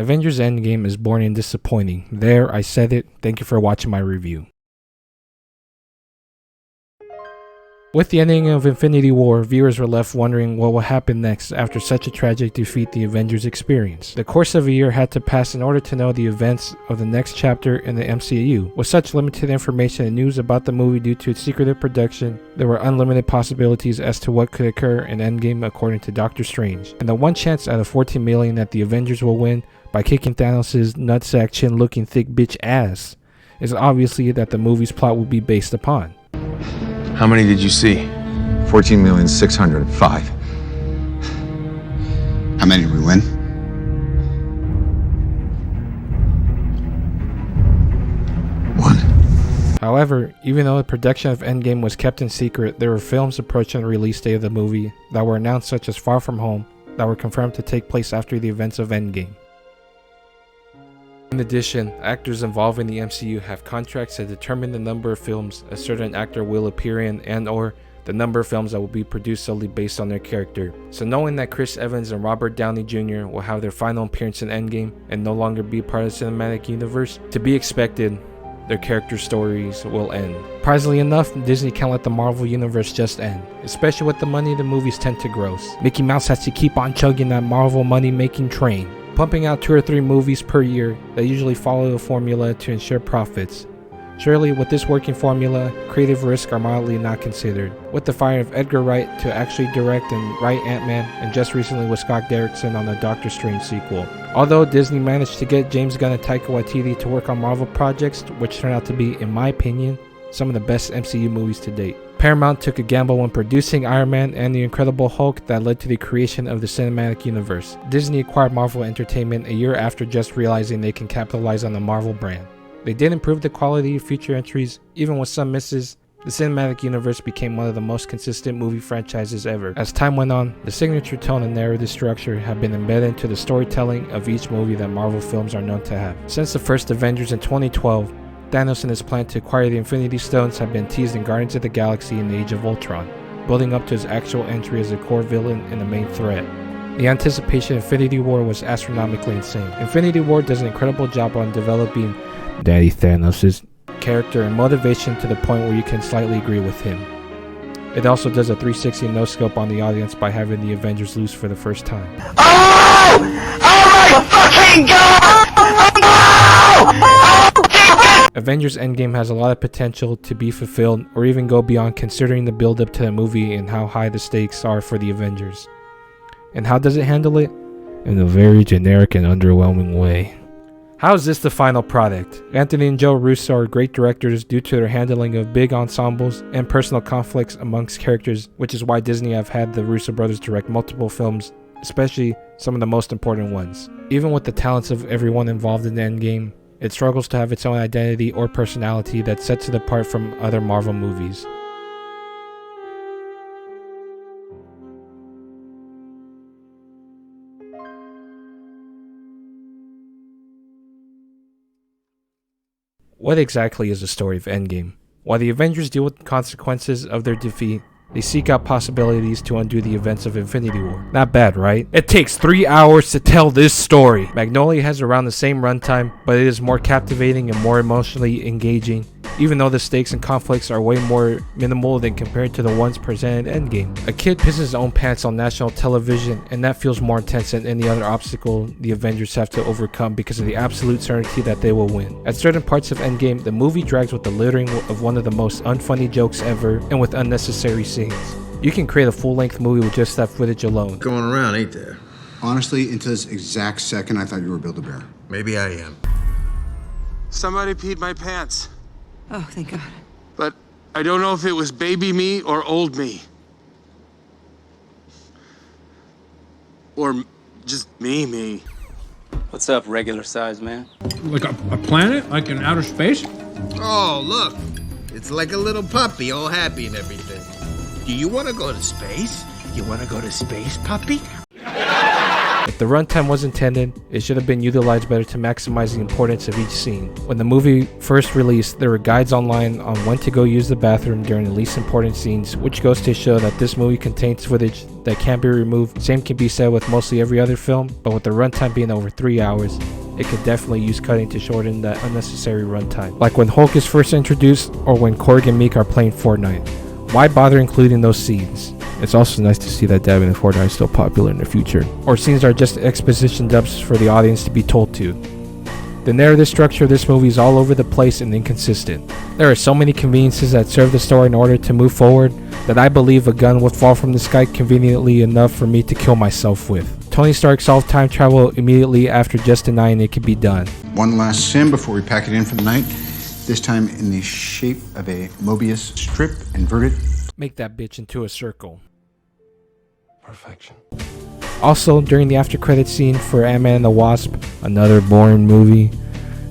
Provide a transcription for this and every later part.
Avengers Endgame is boring and disappointing. There, I said it. Thank you for watching my review. With the ending of Infinity War, viewers were left wondering what will happen next after such a tragic defeat the Avengers experienced. The course of a year had to pass in order to know the events of the next chapter in the MCU. With such limited information and news about the movie due to its secretive production, there were unlimited possibilities as to what could occur in Endgame according to Doctor Strange. And the one chance out of 14 million that the Avengers will win by kicking Thanos' nutsack chin looking thick bitch ass is obviously that the movie's plot will be based upon. How many did you see? 14,605,000. How many did we win? One. However, even though the production of Endgame was kept in secret, there were films approaching the release date of the movie that were announced, such as Far From Home, that were confirmed to take place after the events of Endgame. In addition, actors involved in the MCU have contracts that determine the number of films a certain actor will appear in and/or the number of films that will be produced solely based on their character. So knowing that Chris Evans and Robert Downey Jr. will have their final appearance in Endgame and no longer be part of the cinematic universe, to be expected, their character stories will end. Surprisingly enough, Disney can't let the Marvel universe just end, especially with the money the movies tend to gross. Mickey Mouse has to keep on chugging that Marvel money-making train, pumping out 2 or 3 movies per year that usually follow a formula to ensure profits. Surely, with this working formula, creative risks are mildly not considered. With the firing of Edgar Wright to actually direct and write Ant-Man, and just recently with Scott Derrickson on the Doctor Strange sequel. Although Disney managed to get James Gunn and Taika Waititi to work on Marvel projects, which turned out to be, in my opinion, some of the best MCU movies to date. Paramount took a gamble when producing Iron Man and the Incredible Hulk that led to the creation of the cinematic universe. Disney acquired Marvel Entertainment a year after just realizing they can capitalize on the Marvel brand. They did improve the quality of future entries, even with some misses. The cinematic universe became one of the most consistent movie franchises ever. As time went on, the signature tone and narrative structure have been embedded into the storytelling of each movie that Marvel films are known to have. Since the first Avengers in 2012, Thanos and his plan to acquire the Infinity Stones have been teased in Guardians of the Galaxy and the Age of Ultron, building up to his actual entry as a core villain and the main threat. The anticipation of Infinity War was astronomically insane. Infinity War does an incredible job on developing Daddy Thanos' character and motivation to the point where you can slightly agree with him. It also does a 360 no-scope on the audience by having the Avengers lose for the first time. Oh! Oh my fucking god! Avengers Endgame has a lot of potential to be fulfilled or even go beyond, considering the build-up to the movie and how high the stakes are for the Avengers. And how does it handle it? In a very generic and underwhelming way. How is this the final product? Anthony and Joe Russo are great directors due to their handling of big ensembles and personal conflicts amongst characters, which is why Disney have had the Russo brothers direct multiple films, especially some of the most important ones. Even with the talents of everyone involved in the Endgame, it struggles to have its own identity or personality that sets it apart from other Marvel movies. What exactly is the story of Endgame? While the Avengers deal with the consequences of their defeat, they seek out possibilities to undo the events of Infinity War. Not bad, right? It takes 3 hours to tell this story. Magnolia has around the same runtime, but it is more captivating and more emotionally engaging, even though the stakes and conflicts are way more minimal than compared to the ones presented in Endgame. A kid pisses his own pants on national television, and that feels more intense than any other obstacle the Avengers have to overcome because of the absolute certainty that they will win. At certain parts of Endgame, the movie drags with the littering of one of the most unfunny jokes ever and with unnecessary scenes. You can create a full-length movie with just that footage alone. Going around, ain't there? Honestly, until this exact second, I thought you were Build-A-Bear. Maybe I am. Somebody peed my pants. Oh, thank God. But I don't know if it was baby me or old me. Or just me. What's up, regular size man? Like a planet? Like in outer space? Oh, look. It's like a little puppy, all happy and everything. Do you want to go to space? You want to go to space, puppy? If the runtime was intended, it should have been utilized better to maximize the importance of each scene. When the movie first released, there were guides online on when to go use the bathroom during the least important scenes, which goes to show that this movie contains footage that can't be removed. Same can be said with mostly every other film, but with the runtime being over 3 hours, it could definitely use cutting to shorten that unnecessary runtime. Like when Hulk is first introduced, or when Korg and Meek are playing Fortnite. Why bother including those scenes? It's also nice to see that dabbing in Fortnite is still popular in the future. Or scenes are just exposition dumps for the audience to be told to. The narrative structure of this movie is all over the place and inconsistent. There are so many conveniences that serve the story in order to move forward that I believe a gun would fall from the sky conveniently enough for me to kill myself with. Tony Stark solved time travel immediately after just denying it could be done. One last sim before we pack it in for the night. This time in the shape of a Mobius strip, inverted. Make that bitch into a circle. Perfection. Also, during the after credits scene for Ant-Man and the Wasp, another boring movie,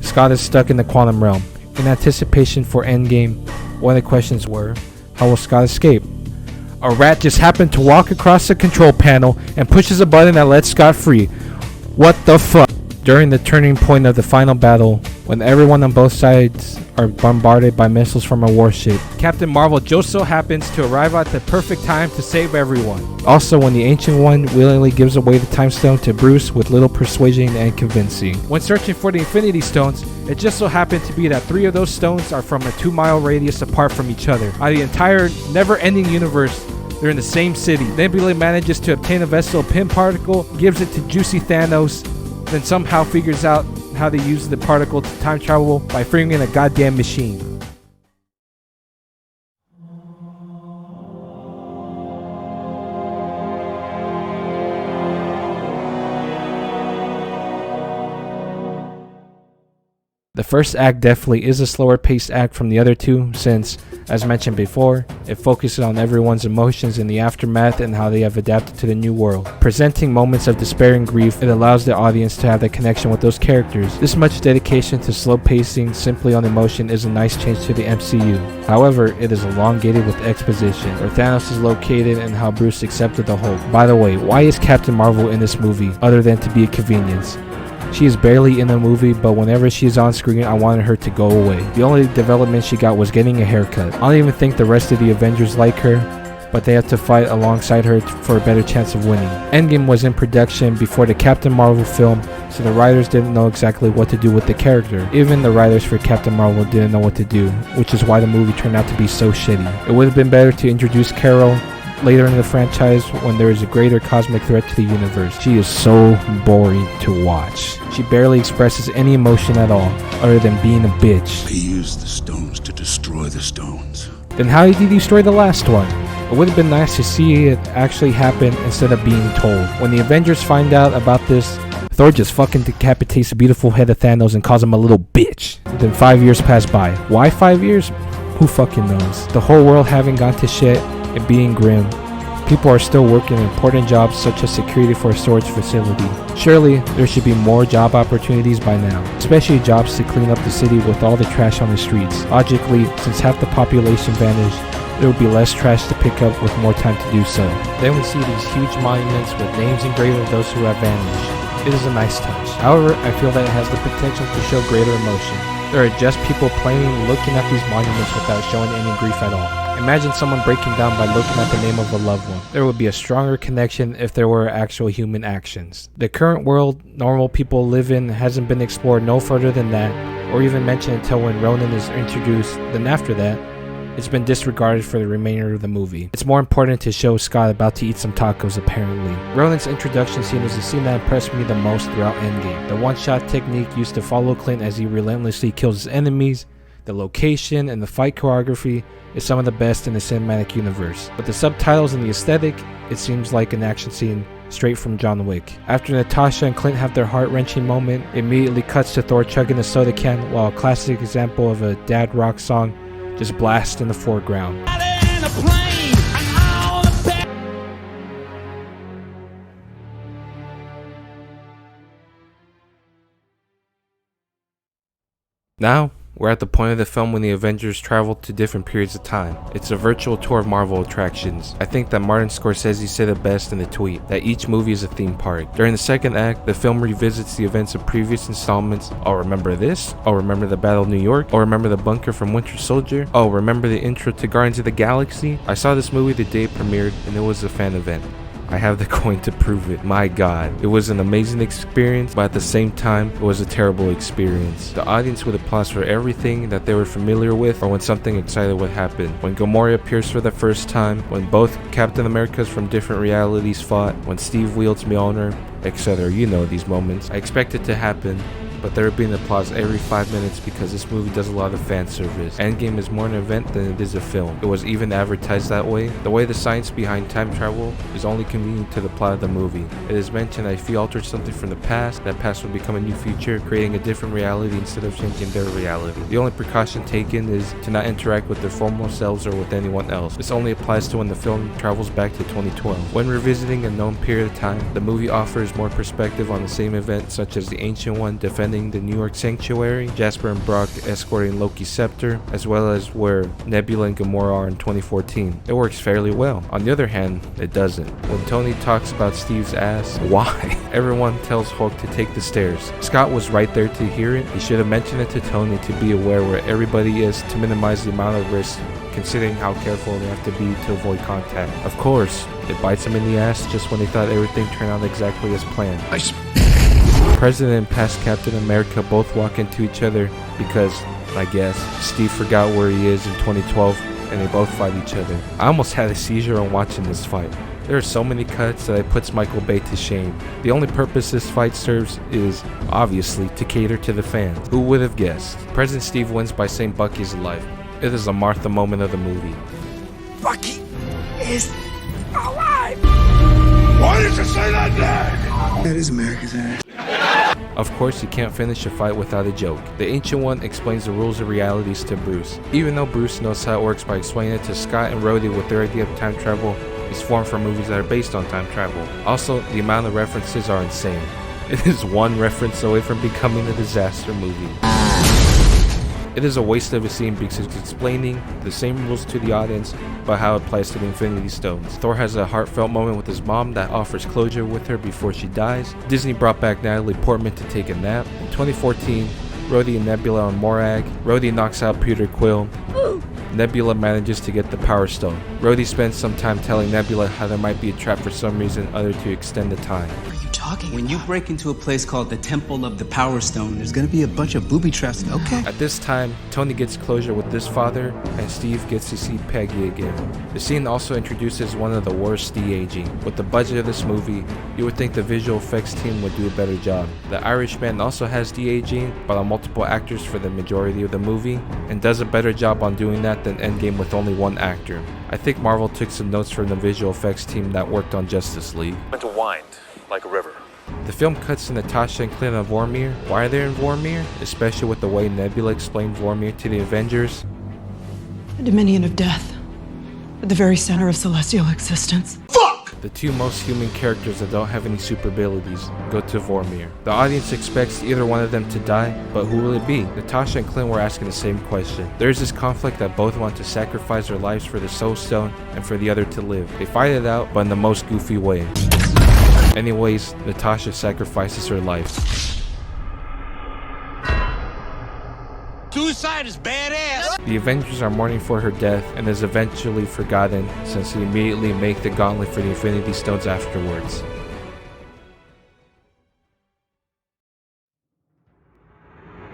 Scott is stuck in the quantum realm. In anticipation for Endgame, one of the questions were, how will Scott escape? A rat just happened to walk across the control panel and pushes a button that lets Scott free. What the fuck? During the turning point of the final battle, when everyone on both sides are bombarded by missiles from a warship, Captain Marvel just so happens to arrive at the perfect time to save everyone. Also, when the Ancient One willingly gives away the Time Stone to Bruce with little persuasion and convincing. When searching for the Infinity Stones, it just so happened to be that 3 of those stones are from a 2-mile radius apart from each other. Out of the entire never-ending universe, they're in the same city. Nebula manages to obtain a vessel pin particle, gives it to Juicy Thanos, then somehow figures out how to use the particle to time travel by freeing a goddamn machine. The first act definitely is a slower paced act from the other two since, as mentioned before, it focuses on everyone's emotions in the aftermath and how they have adapted to the new world. Presenting moments of despair and grief, it allows the audience to have that connection with those characters. This much dedication to slow pacing simply on emotion is a nice change to the MCU. However, it is elongated with exposition, where Thanos is located and how Bruce accepted the Hulk. By the way, why is Captain Marvel in this movie other than to be a convenience? She is barely in the movie, but whenever she is on screen, I wanted her to go away. The only development she got was getting a haircut. I don't even think the rest of the Avengers like her, but they have to fight alongside her for a better chance of winning. Endgame was in production before the Captain Marvel film, so the writers didn't know exactly what to do with the character. Even the writers for Captain Marvel didn't know what to do, which is why the movie turned out to be so shitty. It would have been better to introduce Carol later in the franchise when there is a greater cosmic threat to the universe. She is so boring to watch. She barely expresses any emotion at all, other than being a bitch. He used the stones to destroy the stones. Then how did he destroy the last one? It would have been nice to see it actually happen instead of being told. When the Avengers find out about this, Thor just fucking decapitates the beautiful head of Thanos and calls him a little bitch. Then 5 years pass by. Why 5 years? Who fucking knows? The whole world having gone to shit and being grim, people are still working important jobs such as security for a storage facility. Surely, there should be more job opportunities by now, especially jobs to clean up the city with all the trash on the streets. Logically, since half the population vanished, there will be less trash to pick up with more time to do so. Then we see these huge monuments with names engraved of those who have vanished. It is a nice touch. However, I feel that it has the potential to show greater emotion. There are just people plainly looking at these monuments without showing any grief at all. Imagine someone breaking down by looking at the name of a loved one. There would be a stronger connection if there were actual human actions. The current world normal people live in hasn't been explored no further than that, or even mentioned until when Ronan is introduced. Then after that, it's been disregarded for the remainder of the movie. It's more important to show Scott about to eat some tacos apparently. Ronan's introduction scene was the scene that impressed me the most throughout Endgame. The one-shot technique used to follow Clint as he relentlessly kills his enemies, the location and the fight choreography is some of the best in the cinematic universe. With the subtitles and the aesthetic, it seems like an action scene straight from John Wick. After Natasha and Clint have their heart-wrenching moment, it immediately cuts to Thor chugging a soda can while a classic example of a dad rock song just blasts in the foreground. Now, We're at the point of the film when the Avengers travel to different periods of time. It's a virtual tour of Marvel attractions. I think that Martin Scorsese said it best in the tweet, that each movie is a theme park. During the second act, the film revisits the events of previous installments. Oh, remember this? Oh, remember the Battle of New York? Oh, remember the bunker from Winter Soldier? Oh, remember the intro to Guardians of the Galaxy? I saw this movie the day it premiered, and it was a fan event. I have the coin to prove it. My god. It was an amazing experience, but at the same time, it was a terrible experience. The audience would applause for everything that they were familiar with, or when something exciting would happen. When Gamora appears for the first time, when both Captain Americas from different realities fought, when Steve wields Mjolnir, etc. You know these moments. I expect it to happen, but there would be an applause every 5 minutes because this movie does a lot of fan service. Endgame is more an event than it is a film. It was even advertised that way. The way the science behind time travel is only convenient to the plot of the movie. It is mentioned that if you altered something from the past, that past would become a new future, creating a different reality instead of changing their reality. The only precaution taken is to not interact with their former selves or with anyone else. This only applies to when the film travels back to 2012. When revisiting a known period of time, the movie offers more perspective on the same event, such as the Ancient One defending the New York Sanctuary, Jasper and Brock escorting Loki's scepter, as well as where Nebula and Gamora are in 2014. It works fairly well. On the other hand, it doesn't. When Tony talks about Steve's ass, why? Everyone tells Hulk to take the stairs. Scott was right there to hear it. He should have mentioned it to Tony to be aware where everybody is to minimize the amount of risk, considering how careful they have to be to avoid contact. Of course, it bites them in the ass just when they thought everything turned out exactly as planned. President and past Captain America both walk into each other because, I guess, Steve forgot where he is in 2012 and they both fight each other. I almost had a seizure on watching this fight. There are so many cuts that it puts Michael Bay to shame. The only purpose this fight serves is, obviously, to cater to the fans. Who would have guessed? President Steve wins by saying Bucky is alive. It is a Martha moment of the movie. Bucky is alive! Why did you say that name? That is America's ass. Of course, you can't finish a fight without a joke. The Ancient One explains the rules of realities to Bruce. Even though Bruce knows how it works by explaining it to Scott and Rhodey with their idea of time travel is formed from movies that are based on time travel. Also, the amount of references are insane. It is one reference away from becoming a disaster movie. It is a waste of a scene because it's explaining the same rules to the audience but how it applies to the Infinity Stones. Thor has a heartfelt moment with his mom that offers closure with her before she dies. Disney brought back Natalie Portman to take a nap. In 2014, Rhodey and Nebula on Morag. Rhodey knocks out Peter Quill. Nebula manages to get the Power Stone. Rhodey spends some time telling Nebula how there might be a trap for some reason other to extend the time. When you break into a place called the Temple of the Power Stone, there's gonna be a bunch of booby traps. Okay. At this time, Tony gets closure with this father, and Steve gets to see Peggy again. The scene also introduces one of the worst de-aging. With the budget of this movie, you would think the visual effects team would do a better job. The Irishman also has de-aging, but on multiple actors for the majority of the movie, and does a better job on doing that than Endgame with only one actor. I think Marvel took some notes from the visual effects team that worked on Justice League. To wind like a river. The film cuts to Natasha and Clint on Vormir. Why are they in Vormir? Especially with the way Nebula explained Vormir to the Avengers. A dominion of death, at the very center of celestial existence. Fuck! The two most human characters that don't have any super abilities go to Vormir. The audience expects either one of them to die, but who will it be? Natasha and Clint were asking the same question. There's this conflict that both want to sacrifice their lives for the Soul Stone and for the other to live. They fight it out, but in the most goofy way. Anyways, Natasha sacrifices her life. Suicide is badass! The Avengers are mourning for her death and is eventually forgotten since they immediately make the gauntlet for the Infinity Stones afterwards.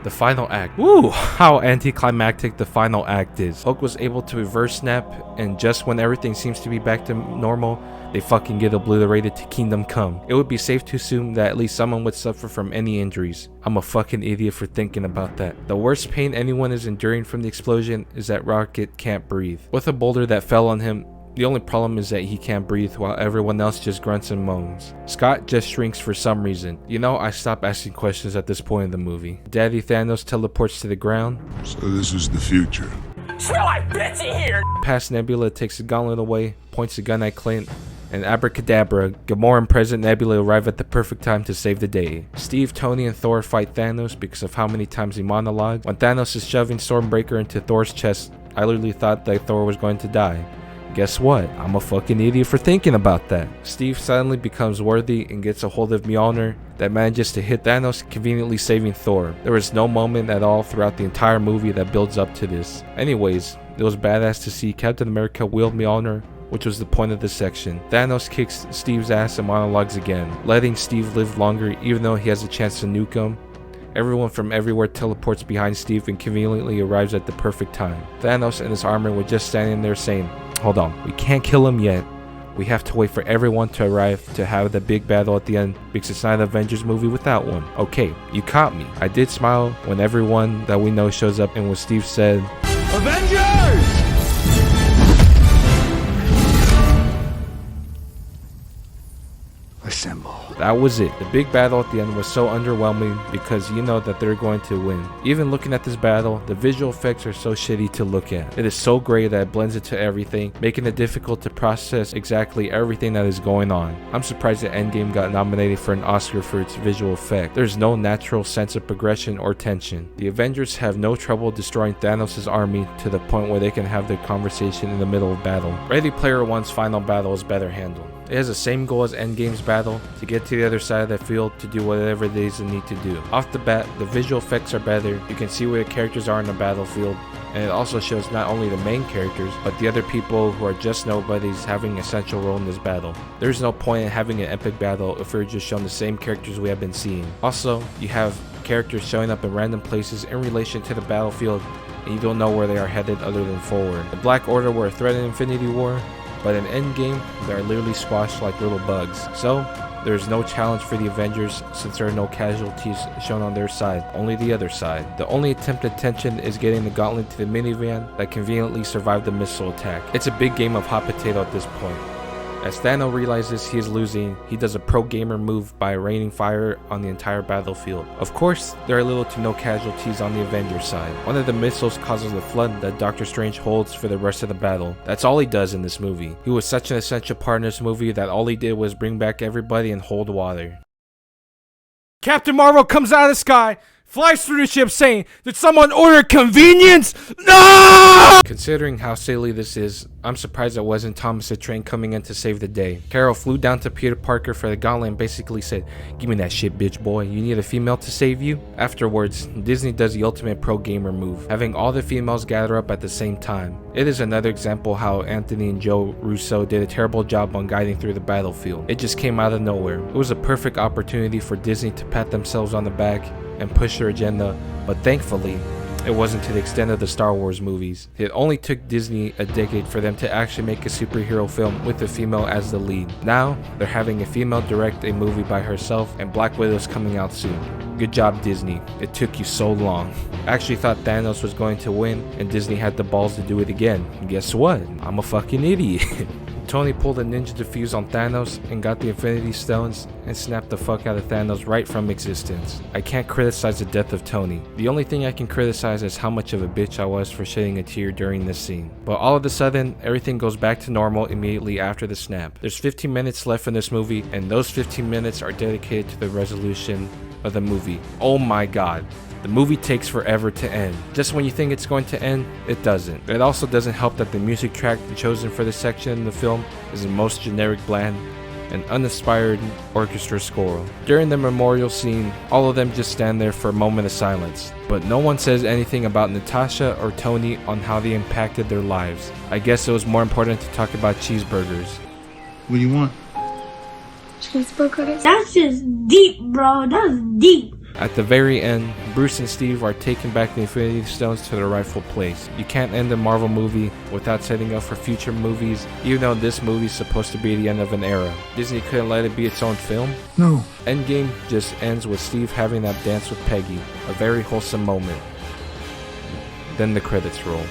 The final act. Woo! How anticlimactic the final act is. Hulk was able to reverse snap, and just when everything seems to be back to normal, they fucking get obliterated to Kingdom Come. It would be safe to assume that at least someone would suffer from any injuries. I'm a fucking idiot for thinking about that. The worst pain anyone is enduring from the explosion is that Rocket can't breathe. With a boulder that fell on him, the only problem is that he can't breathe while everyone else just grunts and moans. Scott just shrinks for some reason. You know, I stop asking questions at this point in the movie. Daddy Thanos teleports to the ground. So this is the future. Smell like Betsy here! Past Nebula takes the gauntlet away, points a gun at Clint, and abracadabra, Gamora and President Nebula arrive at the perfect time to save the day. Steve, Tony, and Thor fight Thanos because of how many times he monologues. When Thanos is shoving Stormbreaker into Thor's chest, I literally thought that Thor was going to die. Guess what? I'm a fucking idiot for thinking about that. Steve suddenly becomes worthy and gets a hold of Mjolnir that manages to hit Thanos, conveniently saving Thor. There is no moment at all throughout the entire movie that builds up to this. Anyways, it was badass to see Captain America wield Mjolnir, which was the point of this section. Thanos kicks Steve's ass and monologues again, letting Steve live longer even though he has a chance to nuke him. Everyone from everywhere teleports behind Steve and conveniently arrives at the perfect time. Thanos and his armor were just standing there saying, "Hold on, we can't kill him yet. We have to wait for everyone to arrive to have the big battle at the end because it's not an Avengers movie without one." Okay, you caught me. I did smile when everyone that we know shows up and when Steve said, "Avengers!" Assemble. That was it. The big battle at the end was so underwhelming because you know that they're going to win. Even looking at this battle, the visual effects are so shitty to look at. It is so gray that it blends into everything, making it difficult to process exactly everything that is going on. I'm surprised that Endgame got nominated for an Oscar for its visual effect. There's no natural sense of progression or tension. The Avengers have no trouble destroying Thanos' army to the point where they can have their conversation in the middle of battle. Ready Player One's final battle is better handled. It has the same goal as Endgame's battle, to get to the other side of the field to do whatever it is they need to do. Off the bat, the visual effects are better, you can see where the characters are in the battlefield, and it also shows not only the main characters, but the other people who are just nobodies having an essential role in this battle. There's no point in having an epic battle if we're just shown the same characters we have been seeing. Also, you have characters showing up in random places in relation to the battlefield, and you don't know where they are headed other than forward. The Black Order were a threat in Infinity War, but in Endgame, they are literally squashed like little bugs. So, there is no challenge for the Avengers since there are no casualties shown on their side, only the other side. The only attempt at tension is getting the gauntlet to the minivan that conveniently survived the missile attack. It's a big game of hot potato at this point. As Thanos realizes he is losing, he does a pro gamer move by raining fire on the entire battlefield. Of course, there are little to no casualties on the Avengers side. One of the missiles causes a flood that Doctor Strange holds for the rest of the battle. That's all he does in this movie. He was such an essential part in this movie that all he did was bring back everybody and hold water. Captain Marvel comes out of the sky, flies through the ship saying, "Did someone order convenience? No!" Considering how silly this is, I'm surprised it wasn't Thomas the Train coming in to save the day. Carol flew down to Peter Parker for the gauntlet and basically said, "Give me that shit, bitch boy. You need a female to save you?" Afterwards, Disney does the ultimate pro gamer move, having all the females gather up at the same time. It is another example how Anthony and Joe Russo did a terrible job on guiding through the battlefield. It just came out of nowhere. It was a perfect opportunity for Disney to pat themselves on the back and push their agenda, but thankfully, it wasn't to the extent of the Star Wars movies. It only took Disney a decade for them to actually make a superhero film with a female as the lead. Now, they're having a female direct a movie by herself, and Black Widow's coming out soon. Good job, Disney. It took you so long. I actually thought Thanos was going to win, and Disney had the balls to do it again. And guess what? I'm a fucking idiot. Tony pulled a ninja defuse on Thanos and got the Infinity Stones and snapped the fuck out of Thanos right from existence. I can't criticize the death of Tony. The only thing I can criticize is how much of a bitch I was for shedding a tear during this scene. But all of a sudden, everything goes back to normal immediately after the snap. There's 15 minutes left in this movie, and those 15 minutes are dedicated to the resolution of the movie. Oh my god. The movie takes forever to end. Just when you think it's going to end, it doesn't. It also doesn't help that the music track chosen for this section in the film is the most generic, bland, and uninspired orchestra score. During the memorial scene, all of them just stand there for a moment of silence, but no one says anything about Natasha or Tony on how they impacted their lives. I guess it was more important to talk about cheeseburgers. What do you want? Cheeseburgers? That's just deep, bro. That's deep. At the very end, Bruce and Steve are taking back the Infinity Stones to their rightful place. You can't end a Marvel movie without setting up for future movies, even though this movie is supposed to be the end of an era. Disney couldn't let it be its own film? No. Endgame just ends with Steve having that dance with Peggy, a very wholesome moment. Then the credits roll.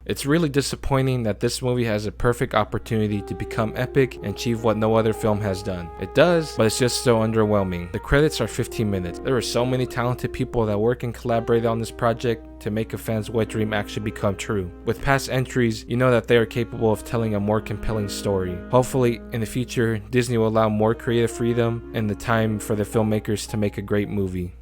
It's really disappointing that this movie has a perfect opportunity to become epic and achieve what no other film has done. It does, but it's just so underwhelming. The credits are 15 minutes. There are so many talented people that work and collaborate on this project to make a fan's wet dream actually become true. With past entries, you know that they are capable of telling a more compelling story. Hopefully, in the future, Disney will allow more creative freedom and the time for the filmmakers to make a great movie.